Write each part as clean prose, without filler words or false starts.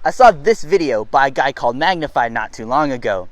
I saw this video by a guy called Magnify not too long ago.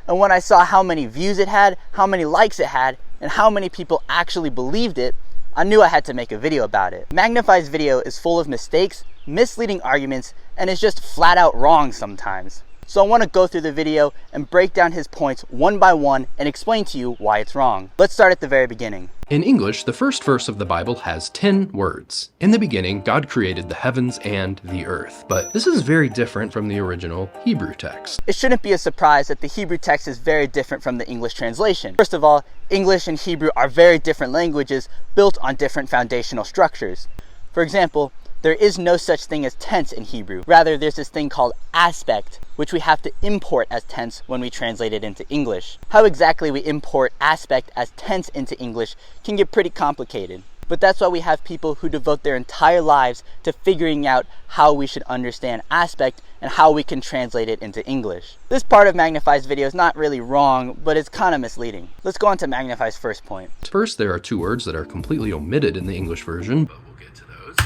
And when I saw how many views it had, how many likes it had, and how many people actually believed it, I knew I had to make a video about it. Magnify's video is full of mistakes, misleading arguments, and is just flat out wrong sometimes. So I want to go through the video and break down his points one by one and explain to you why it's wrong. Let's start at the very beginning. In English, the first verse of the Bible has 10 words. In the beginning, God created the heavens and the earth. But this is very different from the original Hebrew text. It shouldn't be a surprise that the Hebrew text is very different from the English translation. First of all, English and Hebrew are very different languages built on different foundational structures. For example, there is no such thing as tense in Hebrew. Rather, there's this thing called aspect, which we have to import as tense when we translate it into English. How exactly we import aspect as tense into English can get pretty complicated. But that's why we have people who devote their entire lives to figuring out how we should understand aspect and how we can translate it into English. This part of Magnify's video is not really wrong, but it's kind of misleading. Let's go on to Magnify's first point. First, there are two words that are completely omitted in the English version, but we'll get to those.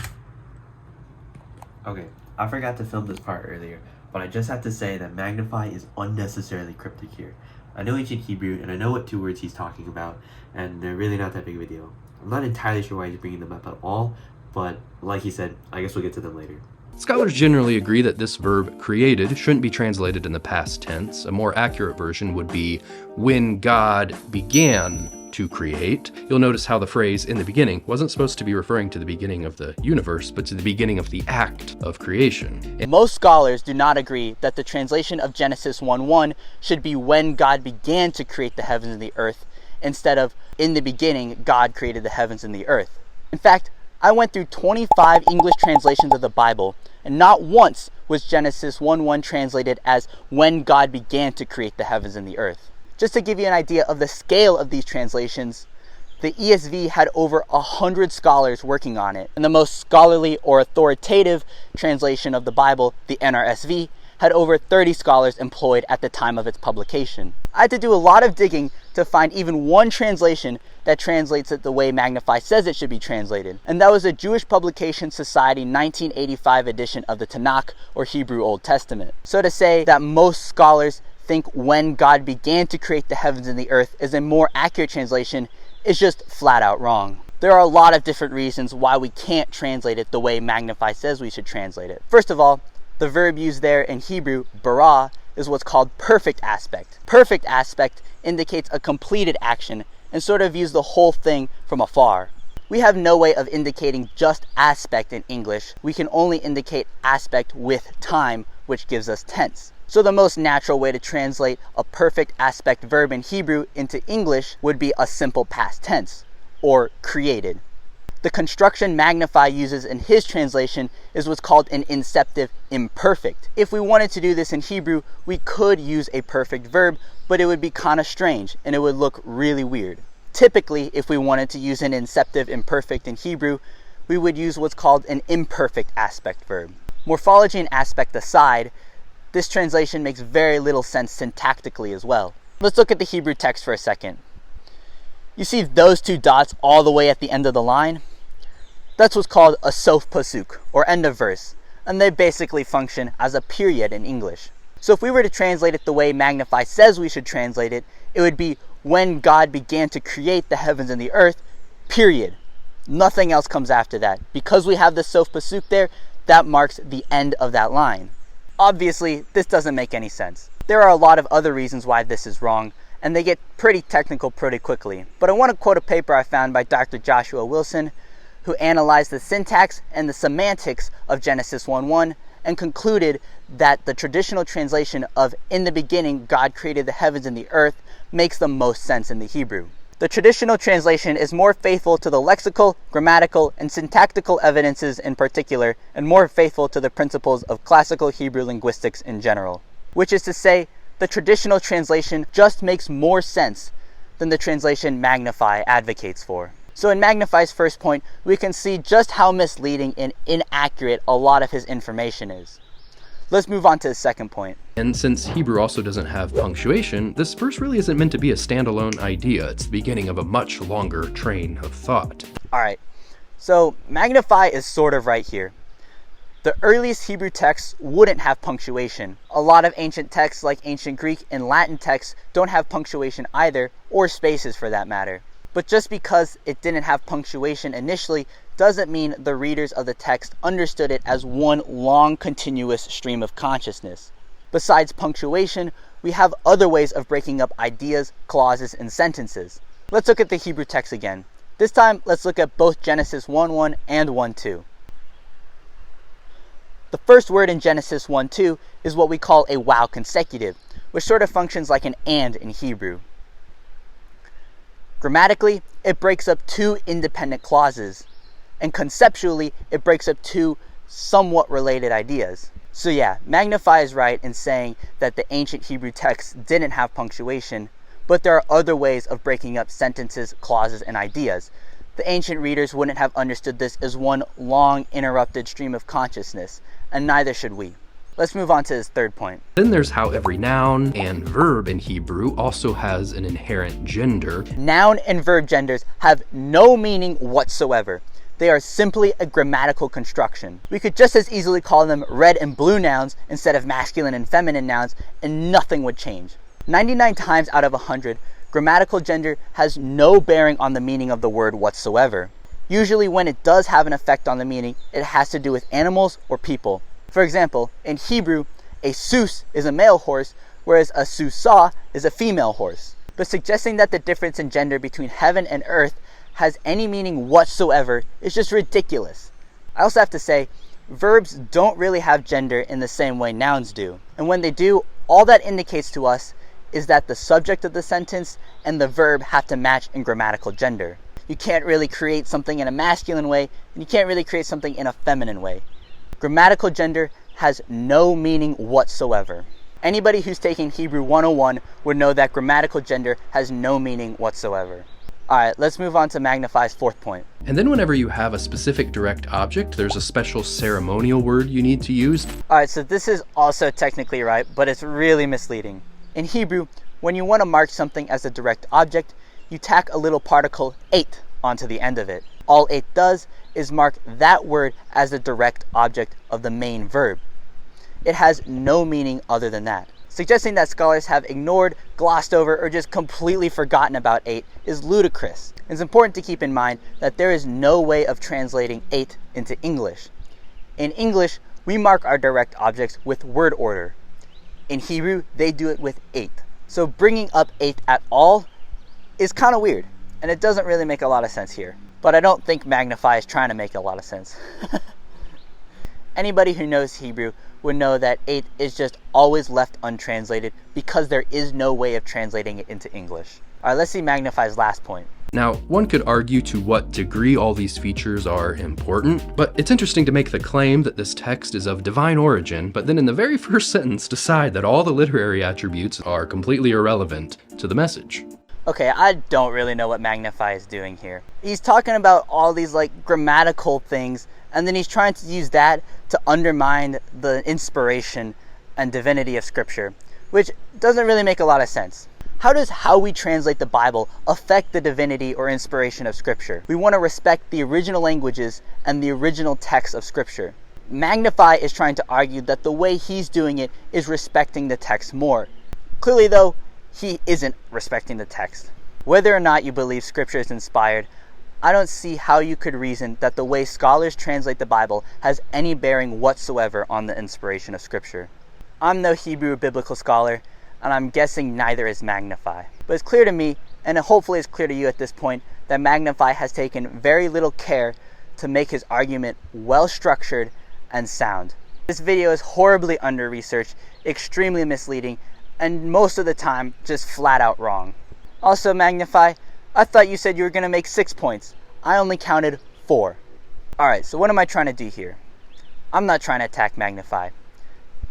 Okay, I forgot to film this part earlier, but I just have to say that Magnify is unnecessarily cryptic here. I know ancient Hebrew, and I know what two words he's talking about, and they're really not that big of a deal. I'm not entirely sure why he's bringing them up at all, but like he said, I guess we'll get to them later. Scholars generally agree that this verb created shouldn't be translated in the past tense. A more accurate version would be when God began to create. You'll notice how the phrase in the beginning wasn't supposed to be referring to the beginning of the universe, but to the beginning of the act of creation. Most scholars do not agree that the translation of Genesis 1:1 should be when God began to create the heavens and the earth, instead of in the beginning God created the heavens and the earth. In fact, I went through 25 English translations of the Bible, and not once was Genesis 1:1 translated as when God began to create the heavens and the earth. Just to give you an idea of the scale of these translations, the ESV had over 100 scholars working on it, and the most scholarly or authoritative translation of the Bible, the NRSV, had over 30 scholars employed at the time of its publication. I had to do a lot of digging to find even one translation that translates it the way Magnify says it should be translated, and that was a Jewish Publication Society 1985 edition of the Tanakh, or Hebrew Old Testament. So to say that most scholars think when God began to create the heavens and the earth is a more accurate translation is just flat out wrong. There are a lot of different reasons why we can't translate it the way Magnify says we should translate it. First of all, the verb used there in Hebrew, bara, is what's called perfect aspect. Perfect aspect indicates a completed action and sort of views the whole thing from afar. We have no way of indicating just aspect in English. We can only indicate aspect with time, which gives us tense. So the most natural way to translate a perfect aspect verb in Hebrew into English would be a simple past tense, or created. The construction Magnify uses in his translation is what's called an inceptive imperfect. If we wanted to do this in Hebrew, we could use a perfect verb, but it would be kind of strange and it would look really weird. Typically, if we wanted to use an inceptive imperfect in Hebrew, we would use what's called an imperfect aspect verb. Morphology and aspect aside, this translation makes very little sense syntactically as well. Let's look at the Hebrew text for a second. You see those two dots all the way at the end of the line? That's what's called a sof pasuk, or end of verse, and they basically function as a period in English. So if we were to translate it the way Magnify says we should translate it, it would be when God began to create the heavens and the earth, period. Nothing else comes after that. Because we have the sof pasuk there, that marks the end of that line. Obviously, this doesn't make any sense. There are a lot of other reasons why this is wrong, and they get pretty technical pretty quickly. But I want to quote a paper I found by Dr. Joshua Wilson, who analyzed the syntax and the semantics of Genesis 1:1 and concluded that the traditional translation of "in the beginning God created the heavens and the earth" makes the most sense in the Hebrew. The traditional translation is more faithful to the lexical, grammatical, and syntactical evidences in particular, and more faithful to the principles of classical Hebrew linguistics in general. Which is to say, the traditional translation just makes more sense than the translation Magnify advocates for. So in Magnify's first point, we can see just how misleading and inaccurate a lot of his information is. Let's move on to the second point. And since Hebrew also doesn't have punctuation, this verse really isn't meant to be a standalone idea. It's the beginning of a much longer train of thought. Alright, so Magnify is sort of right here. The earliest Hebrew texts wouldn't have punctuation. A lot of ancient texts like ancient Greek and Latin texts don't have punctuation either, or spaces for that matter. But just because it didn't have punctuation initially doesn't mean the readers of the text understood it as one long continuous stream of consciousness. Besides punctuation, we have other ways of breaking up ideas, clauses, and sentences. Let's look at the Hebrew text again. This time, let's look at both Genesis 1:1 and 1:2. The first word in Genesis 1:2 is what we call a wow consecutive, which sort of functions like an and in Hebrew. Grammatically, it breaks up two independent clauses, and conceptually, it breaks up two somewhat related ideas. So yeah, Magnify is right in saying that the ancient Hebrew texts didn't have punctuation, but there are other ways of breaking up sentences, clauses, and ideas. The ancient readers wouldn't have understood this as one long, interrupted stream of consciousness, and neither should we. Let's move on to his third point. Then there's how every noun and verb in Hebrew also has an inherent gender. Noun and verb genders have no meaning whatsoever. They are simply a grammatical construction. We could just as easily call them red and blue nouns instead of masculine and feminine nouns, and nothing would change. 99 times out of 100, grammatical gender has no bearing on the meaning of the word whatsoever. Usually when it does have an effect on the meaning, it has to do with animals or people. For example, in Hebrew, a sus is a male horse, whereas a susah is a female horse. But suggesting that the difference in gender between heaven and earth has any meaning whatsoever is just ridiculous. I also have to say, verbs don't really have gender in the same way nouns do. And when they do, all that indicates to us is that the subject of the sentence and the verb have to match in grammatical gender. You can't really create something in a masculine way, and you can't really create something in a feminine way. Grammatical gender has no meaning whatsoever. Anybody who's taking Hebrew 101 would know that grammatical gender has no meaning whatsoever. Alright, let's move on to Magnify's fourth point. And then whenever you have a specific direct object, there's a special ceremonial word you need to use. Alright, so this is also technically right, but it's really misleading. In Hebrew, when you want to mark something as a direct object, you tack a little particle ate onto the end of it. All it does is mark that word as the direct object of the main verb. It has no meaning other than that. Suggesting that scholars have ignored, glossed over, or just completely forgotten about ate is ludicrous. It's important to keep in mind that there is no way of translating ate into English. In English, we mark our direct objects with word order. In Hebrew, they do it with ate. So bringing up ate at all is kind of weird, and it doesn't really make a lot of sense here. But I don't think Magnify is trying to make a lot of sense. Anybody who knows Hebrew would know that ate is just always left untranslated because there is no way of translating it into English. Alright, let's see Magnify's last point. Now, one could argue to what degree all these features are important, but it's interesting to make the claim that this text is of divine origin, but then in the very first sentence decide that all the literary attributes are completely irrelevant to the message. Okay, I don't really know what Magnify is doing here. He's talking about all these grammatical things, and then he's trying to use that to undermine the inspiration and divinity of Scripture, which doesn't really make a lot of sense. How does how we translate the Bible affect the divinity or inspiration of Scripture? We want to respect the original languages and the original text of Scripture. Magnify is trying to argue that the way he's doing it is respecting the text more. Clearly, though, he isn't respecting the text. Whether or not you believe Scripture is inspired, I don't see how you could reason that the way scholars translate the Bible has any bearing whatsoever on the inspiration of Scripture. I'm no Hebrew biblical scholar, and I'm guessing neither is Magnify. But it's clear to me, and hopefully it's clear to you at this point, that Magnify has taken very little care to make his argument well-structured and sound. This video is horribly under-researched, extremely misleading, and most of the time just flat out wrong. Also, Magnify, I thought you said you were going to make 6 points. I only counted 4. Alright, so what am I trying to do here? I'm not trying to attack Magnify.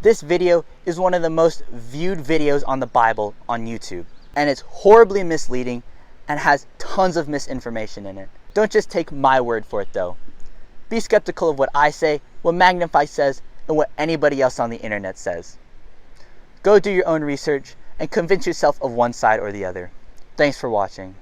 This video is one of the most viewed videos on the Bible on YouTube, and it's horribly misleading and has tons of misinformation in it. Don't just take my word for it though. Be skeptical of what I say, what Magnify says, and what anybody else on the internet says. Go do your own research and convince yourself of one side or the other. Thanks for watching.